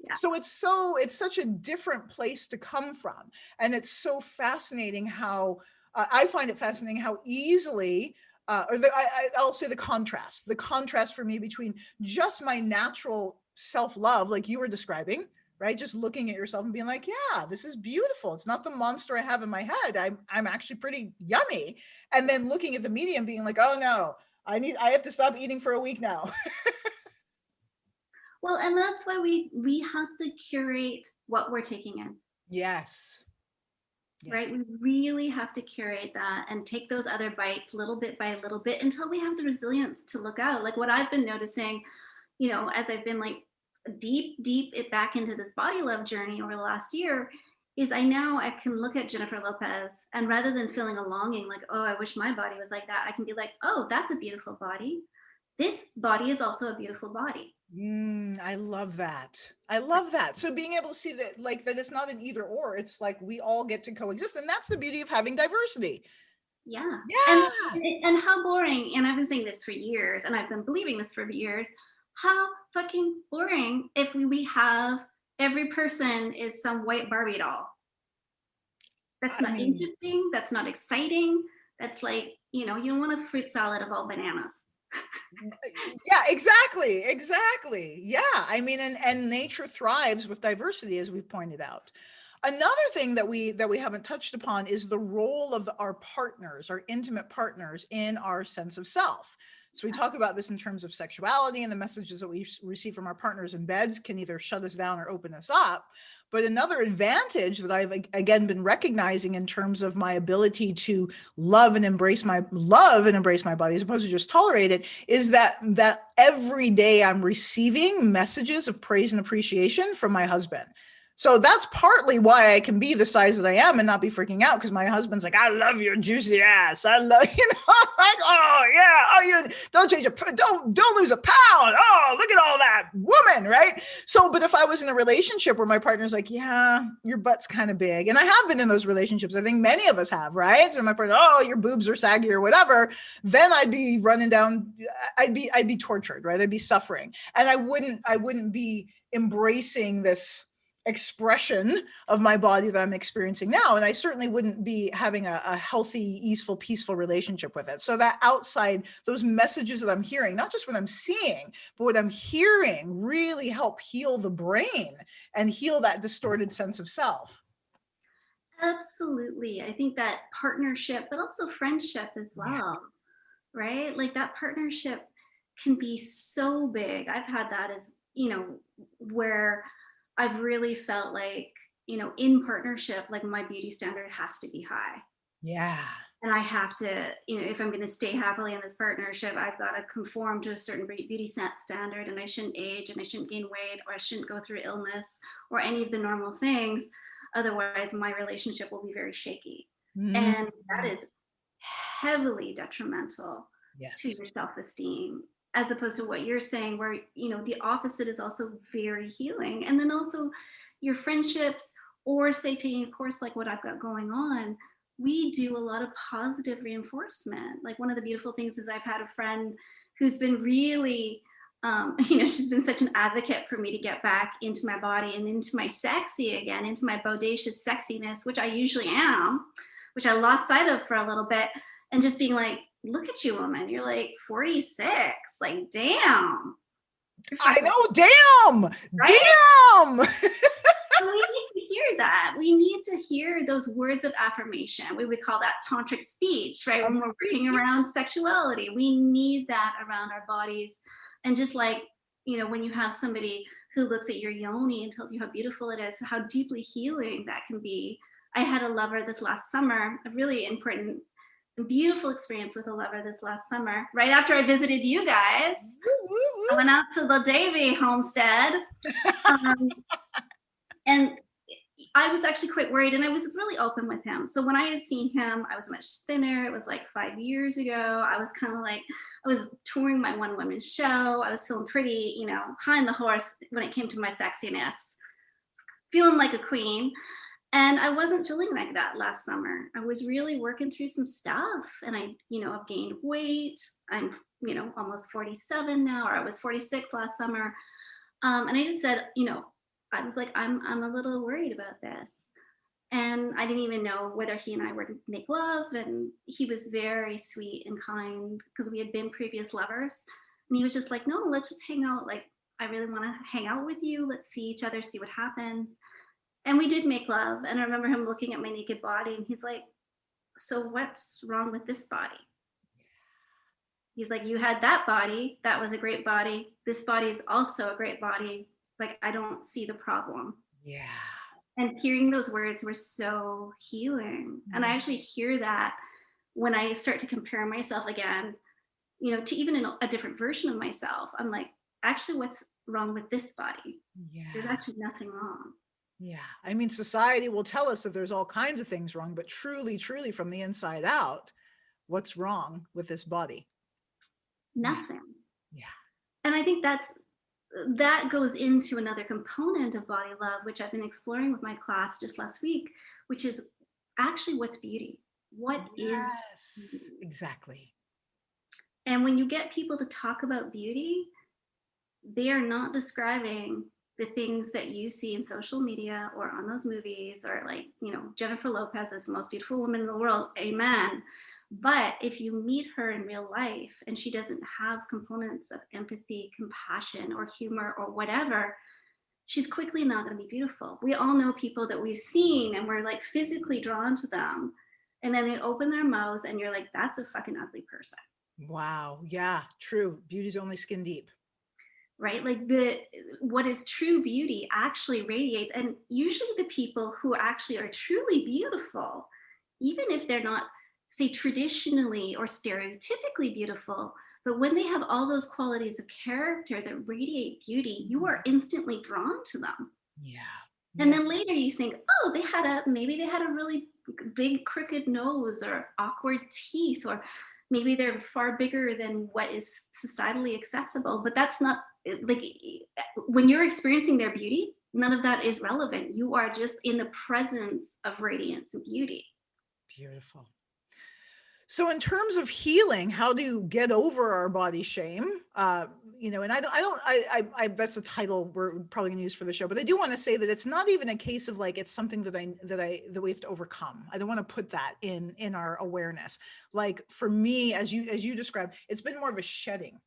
Yeah. So it's such a different place to come from. And it's so fascinating how, I find it fascinating how easily, I'll say the contrast for me between just my natural self-love, like you were describing, right? Just looking at yourself and being like, yeah, this is beautiful. It's not the monster I have in my head. I'm actually pretty yummy. And then looking at the media and being like, oh no, I have to stop eating for a week now. Well, and that's why we have to curate what we're taking in. Yes. Right? We really have to curate that and take those other bites little bit by little bit until we have the resilience to look out. Like what I've been noticing, you know, as I've been like deep it back into this body love journey over the last year, is I can look at Jennifer Lopez, and rather than feeling a longing like, oh, I wish my body was like that, I can be like, oh, that's a beautiful body. This body is also a beautiful body. I love that. So being able to see that, like, that it's not an either or, it's like we all get to coexist. And that's the beauty of having diversity. Yeah. Yeah. And how boring, and I've been saying this for years, and I've been believing this for years, how fucking boring if we have every person is some white Barbie doll. That's not interesting. That's not exciting. That's like, you know, you don't want a fruit salad of all bananas. Yeah, exactly. Yeah. I mean, and nature thrives with diversity, as we pointed out. Another thing that we haven't touched upon is the role of our partners, our intimate partners, in our sense of self. So we talk about this in terms of sexuality, and the messages that we receive from our partners in beds can either shut us down or open us up. But another advantage that I've again been recognizing in terms of my ability to love and embrace my body as opposed to just tolerate it is that every day I'm receiving messages of praise and appreciation from my husband. So that's partly why I can be the size that I am and not be freaking out, because my husband's like, I love your juicy ass. I love, you know, like, oh yeah, oh, you don't lose a pound. Oh, look at all that woman, right? So, but if I was in a relationship where my partner's like, yeah, your butt's kind of big, and I have been in those relationships, I think many of us have, right? So my partner, oh, your boobs are saggy or whatever, then I'd be running down, I'd be tortured, right? I'd be suffering, and I wouldn't be embracing this expression of my body that I'm experiencing now. And I certainly wouldn't be having a healthy, easeful, peaceful relationship with it. So that outside, those messages that I'm hearing, not just what I'm seeing, but what I'm hearing, really help heal the brain and heal that distorted sense of self. Absolutely. I think that partnership, but also friendship as well, right? Like that partnership can be so big. I've had that as, you know, where I've really felt like, you know, in partnership, like my beauty standard has to be high. Yeah. And I have to, you know, if I'm going to stay happily in this partnership, I've got to conform to a certain beauty standard, and I shouldn't age, and I shouldn't gain weight, or I shouldn't go through illness or any of the normal things. Otherwise, my relationship will be very shaky. Mm-hmm. And that is heavily detrimental to your self-esteem as opposed to what you're saying, where, you know, the opposite is also very healing. And then also your friendships, or say taking a course like what I've got going on, we do a lot of positive reinforcement. Like one of the beautiful things is I've had a friend who's been really, you know, she's been such an advocate for me to get back into my body and into my sexy again, into my bodacious sexiness, which I usually am, which I lost sight of for a little bit. And just being like, look at you, woman, you're like 46, like, damn. I know, damn, Right? damn. We need to hear that. We need to hear those words of affirmation. We would call that tantric speech, right? When we're working around sexuality, we need that around our bodies. And just like, you know, when you have somebody who looks at your yoni and tells you how beautiful it is, how deeply healing that can be. I had a lover this last summer, a really important, beautiful experience with a lover this last summer, right after I visited you guys. I went out to the Davy homestead. And I was actually quite worried, and I was really open with him. So when I had seen him, I was much thinner. It was like 5 years ago. I was kind of like, I was touring my one woman show. I was feeling pretty, you know, high on the horse when it came to my sexiness, feeling like a queen. And I wasn't feeling like that last summer. I was really working through some stuff, and I, you know, I've gained weight. I'm, you know, almost 47 now, or I was 46 last summer. And I just said, you know, I was like, I'm a little worried about this. And I didn't even know whether he and I were to make love. And he was very sweet and kind because we had been previous lovers. And he was just like, no, let's just hang out. Like, I really want to hang out with you. Let's see each other, see what happens. And we did make love. And I remember him looking at my naked body, and he's like, so what's wrong with this body? He's like, you had that body. That was a great body. This body is also a great body. Like, I don't see the problem. Yeah. And hearing those words were so healing. And I actually hear that when I start to compare myself again, you know, to even a different version of myself. I'm like, actually, what's wrong with this body? Yeah. There's actually nothing wrong. Yeah. I mean, society will tell us that there's all kinds of things wrong, but truly, truly from the inside out, what's wrong with this body? Nothing. Yeah. And I think that goes into another component of body love, which I've been exploring with my class just last week, which is actually what's beauty. What is beauty? Exactly. And when you get people to talk about beauty, they are not describing the things that you see in social media or on those movies, or like, you know, Jennifer Lopez is the most beautiful woman in the world. Amen. But if you meet her in real life and she doesn't have components of empathy, compassion, or humor, or whatever, she's quickly not going to be beautiful. We all know people that we've seen and we're like physically drawn to them. And then they open their mouths and you're like, that's a fucking ugly person. Wow. Yeah, true. Beauty's only skin deep. Right? Like what is true beauty actually radiates. And usually the people who actually are truly beautiful, even if they're not, say, traditionally or stereotypically beautiful, but when they have all those qualities of character that radiate beauty, you are instantly drawn to them. Yeah. And then later you think, oh, maybe they had a really big crooked nose or awkward teeth, or maybe they're far bigger than what is societally acceptable. But that's not, like, when you're experiencing their beauty, none of that is relevant. You are just in the presence of radiance and beauty. Beautiful. So in terms of healing, how do you get over our body shame? You know, and I that's a title we're probably gonna use for the show, but I do want to say that it's not even a case of like, it's something that we have to overcome. I don't want to put that in our awareness. Like for me, as you described, it's been more of a shedding.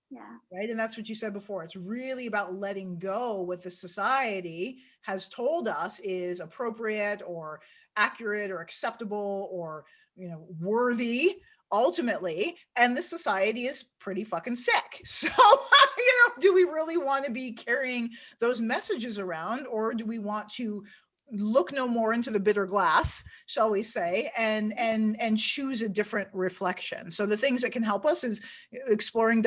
Yeah. Right. And that's what you said before. It's really about letting go what the society has told us is appropriate or accurate or acceptable or, you know, worthy ultimately. And the society is pretty fucking sick. So, you know, do we really want to be carrying those messages around, or do we want to look no more into the bitter glass, shall we say, and choose a different reflection? So the things that can help us is exploring,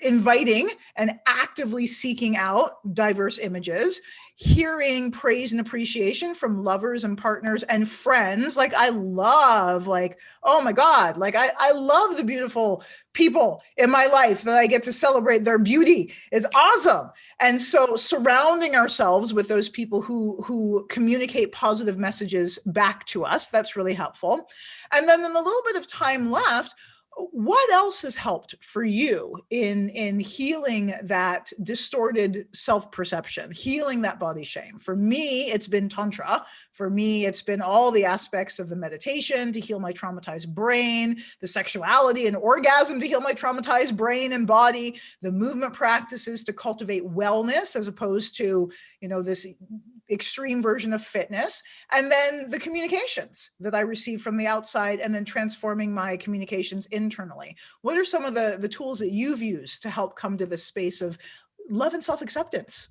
inviting and actively seeking out diverse images, hearing praise and appreciation from lovers and partners and friends. Like I love, like, oh my God, like I love the beautiful people in my life that I get to celebrate their beauty. It's awesome. And so surrounding ourselves with those people who communicate positive messages back to us, that's really helpful. And then in the little bit of time left, what else has helped for you in healing that distorted self-perception, healing that body shame? For me, it's been Tantra. For me, it's been all the aspects of the meditation to heal my traumatized brain, the sexuality and orgasm to heal my traumatized brain and body, the movement practices to cultivate wellness as opposed to, this extreme version of fitness, and then the communications that I receive from the outside, and then transforming my communications internally. What are some of the tools that you've used to help come to this space of love and self-acceptance?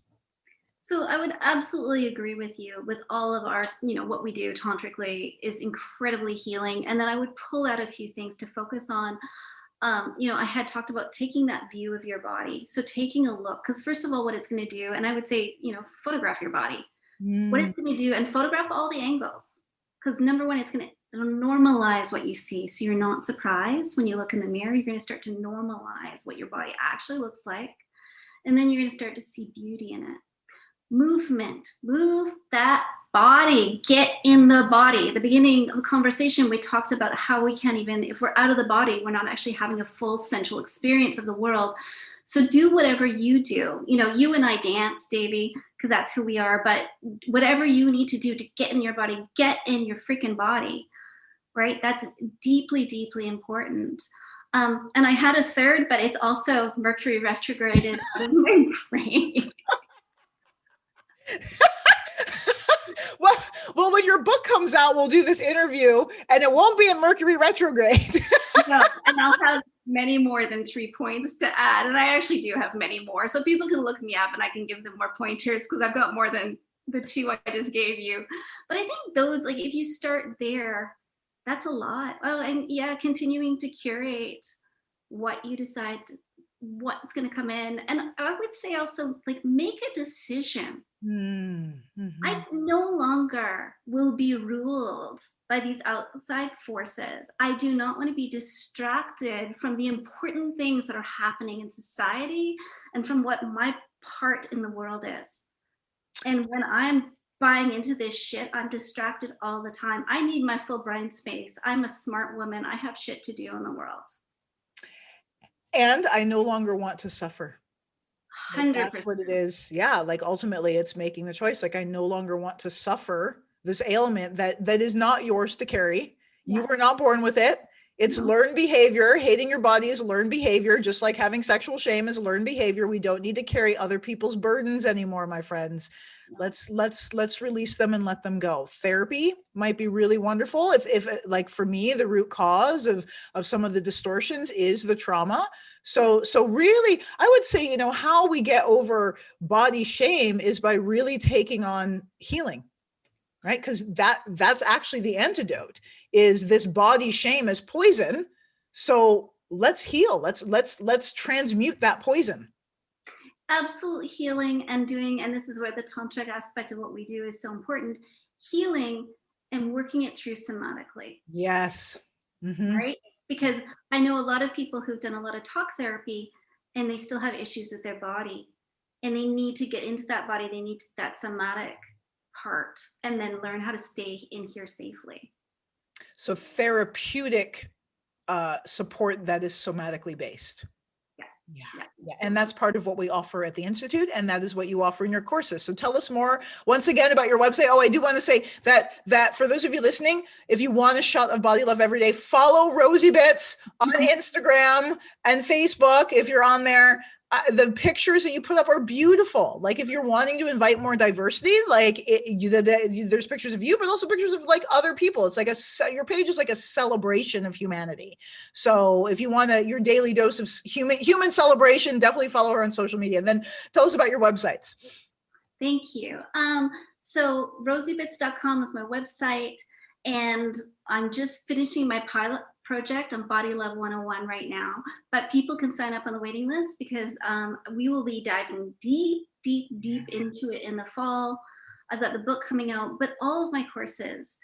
So I would absolutely agree with you with all of our, what we do tantrically is incredibly healing. And then I would pull out a few things to focus on. I had talked about taking that view of your body. So taking a look, because first of all, what it's going to do, and I would say, photograph your body. What it's going to do, and photograph all the angles. Because number one, it'll normalize what you see. So you're not surprised when you look in the mirror. You're going to start to normalize what your body actually looks like. And then you're going to start to see beauty in it. Movement, move that body, get in the body. At the beginning of the conversation, we talked about how we can't even, if we're out of the body, we're not actually having a full sensual experience of the world. So do whatever you do. You and I dance, Davey, because that's who we are. But whatever you need to do to get in your body, get in your freaking body, right? That's deeply, deeply important. And I had a third, but it's also Mercury retrograded out of my brain. Well, when your book comes out, we'll do this interview, and it won't be in Mercury retrograde. No, and I'll have many more than 3 points to add. And I actually do have many more. So people can look me up and I can give them more pointers because I've got more than the 2 I just gave you. But I think those, like, if you start there, that's a lot. Oh, and yeah, continuing to curate what you decide, what's going to come in. And I would say also, like, make a decision. Mm-hmm. I no longer will be ruled by these outside forces. I do not want to be distracted from the important things that are happening in society and from what my part in the world is. And when I'm buying into this shit, I'm distracted all the time. I need my full brain space. I'm a smart woman. I have shit to do in the world. And I no longer want to suffer. 100%. That's what it is. Yeah. Like ultimately it's making the choice. Like I no longer want to suffer this ailment that is not yours to carry. Yeah. You were not born with it. It's learned behavior. Hating your body is learned behavior, just like having sexual shame is learned behavior. We don't need to carry other people's burdens anymore, my friends. Let's release them and let them go. Therapy might be really wonderful. If like for me, the root cause of some of the distortions is the trauma. So really, I would say, how we get over body shame is by really taking on healing. Right? Because that's actually the antidote is this body shame as poison. So let's heal. Let's transmute that poison. Absolute healing and this is where the tantric aspect of what we do is so important, healing and working it through somatically. Yes. Mm-hmm. Right? Because I know a lot of people who've done a lot of talk therapy and they still have issues with their body and they need to get into that body. They need that somatic part and then learn how to stay in here safely. So therapeutic support that is somatically based. Yeah. And that's part of what we offer at the Institute. And that is what you offer in your courses. So tell us more once again about your website. Oh, I do want to say that for those of you listening, if you want a shot of body love every day, follow Rosie Bits on Instagram and Facebook. If you're on there, the pictures that you put up are beautiful. Like if you're wanting to invite more diversity, like there's pictures of you, but also pictures of like other people. It's like your page is like a celebration of humanity. So if you want your daily dose of human celebration, definitely follow her on social media. And then tell us about your websites. Thank you. So rosiebits.com is my website, and I'm just finishing my pilot project on Body Love 101 right now, but people can sign up on the waiting list because we will be diving deep into it in the fall. I've got the book coming out, but all of my courses,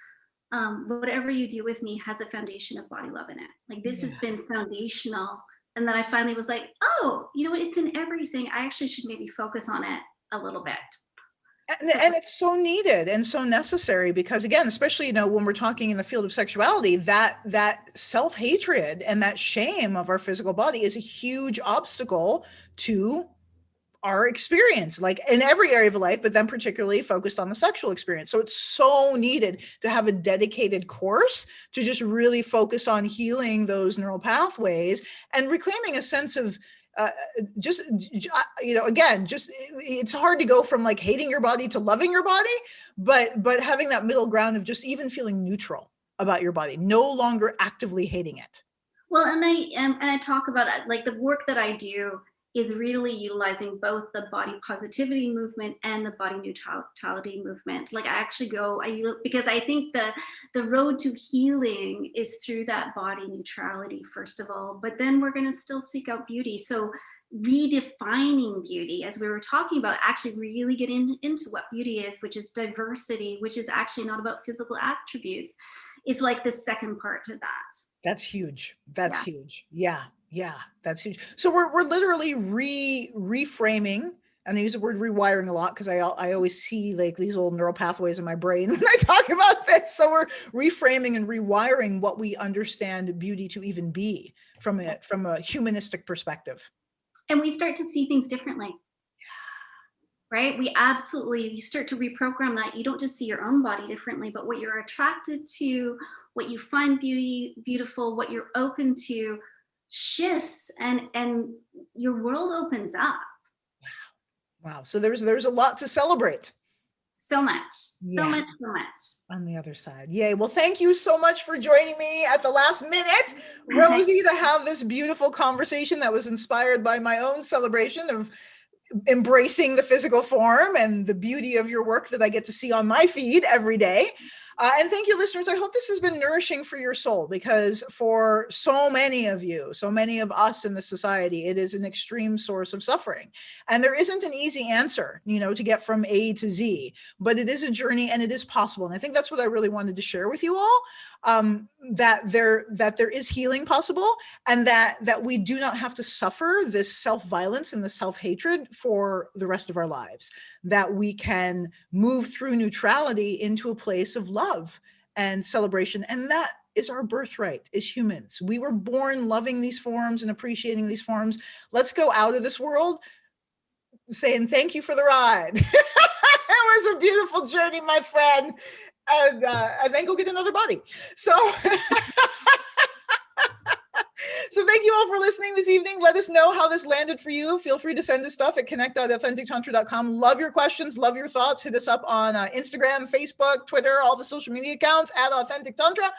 whatever you do with me has a foundation of body love in it. Like this has been foundational And then I finally was like, oh, you know what? It's in everything. I actually should maybe focus on it a little bit. And it's so needed and so necessary because, again, especially, when we're talking in the field of sexuality, that self-hatred and that shame of our physical body is a huge obstacle to our experience, like in every area of life, but then particularly focused on the sexual experience. So it's so needed to have a dedicated course to just really focus on healing those neural pathways and reclaiming a sense of again, it's hard to go from like hating your body to loving your body, but having that middle ground of just even feeling neutral about your body, no longer actively hating it. Well, and I talk about it, like the work that I do is really utilizing both the body positivity movement and the body neutrality movement. Like because I think the road to healing is through that body neutrality, first of all, but then we're going to still seek out beauty. So redefining beauty, as we were talking about, actually really getting into what beauty is, which is diversity, which is actually not about physical attributes, is like the second part to that. That's huge. That's huge. Yeah. Yeah, that's huge. So we're literally reframing, and I use the word rewiring a lot because I always see like these old neural pathways in my brain when I talk about this. So we're reframing and rewiring what we understand beauty to even be from a humanistic perspective. And we start to see things differently. Yeah. Right? You start to reprogram that. You don't just see your own body differently, but what you're attracted to, what you find beautiful, what you're open to, shifts, and your world opens up. Wow. So there's a lot to celebrate. So much on the other side. Yay. Well, thank you so much for joining me at the last minute, Rosie, to have this beautiful conversation that was inspired by my own celebration of embracing the physical form and the beauty of your work that I get to see on my feed every day. And thank you, listeners. I hope this has been nourishing for your soul, because for so many of you, so many of us in the society, it is an extreme source of suffering. And there isn't an easy answer, to get from A to Z, but it is a journey and it is possible. And I think that's what I really wanted to share with you all, that there is healing possible, and that we do not have to suffer this self-violence and the self-hatred for the rest of our lives, that we can move through neutrality into a place of love and celebration. And that is our birthright as humans. We were born loving these forms and appreciating these forms. Let's go out of this world saying thank you for the ride. It was a beautiful journey, my friend. And then go get another body. So So thank you all for listening this evening. Let us know how this landed for you. Feel free to send us stuff at connect.authentictantra.com. Love your questions. Love your thoughts. Hit us up on Instagram, Facebook, Twitter, all the social media accounts at Authentic Tantra.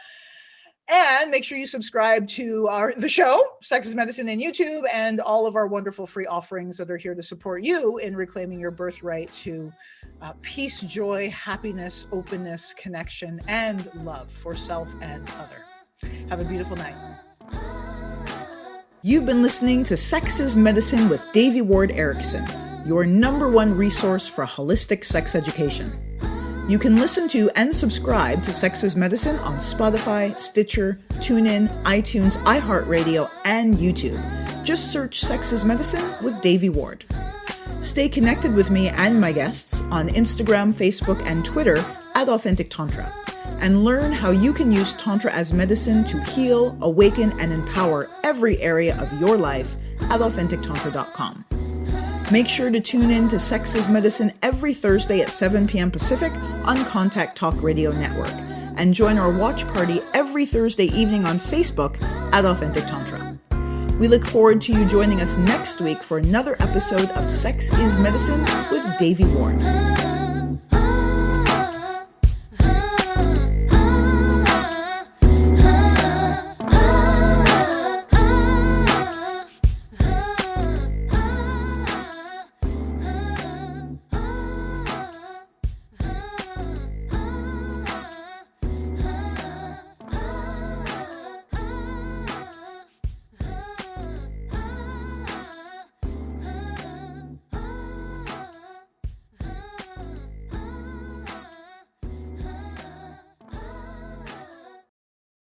And make sure you subscribe to the show, Sex is Medicine, in YouTube, and all of our wonderful free offerings that are here to support you in reclaiming your birthright to peace, joy, happiness, openness, connection, and love for self and other. Have a beautiful night. You've been listening to Sex is Medicine with Davy Ward Erickson, your #1 resource for holistic sex education. You can listen to and subscribe to Sex is Medicine on Spotify, Stitcher, TuneIn, iTunes, iHeartRadio, and YouTube. Just search Sex is Medicine with Davy Ward. Stay connected with me and my guests on Instagram, Facebook, and Twitter at Authentic Tantra, and learn how you can use Tantra as medicine to heal, awaken, and empower every area of your life at AuthenticTantra.com. Make sure to tune in to Sex is Medicine every Thursday at 7 p.m. Pacific on Contact Talk Radio Network, and join our watch party every Thursday evening on Facebook at Authentic Tantra. We look forward to you joining us next week for another episode of Sex is Medicine with Davy Ward.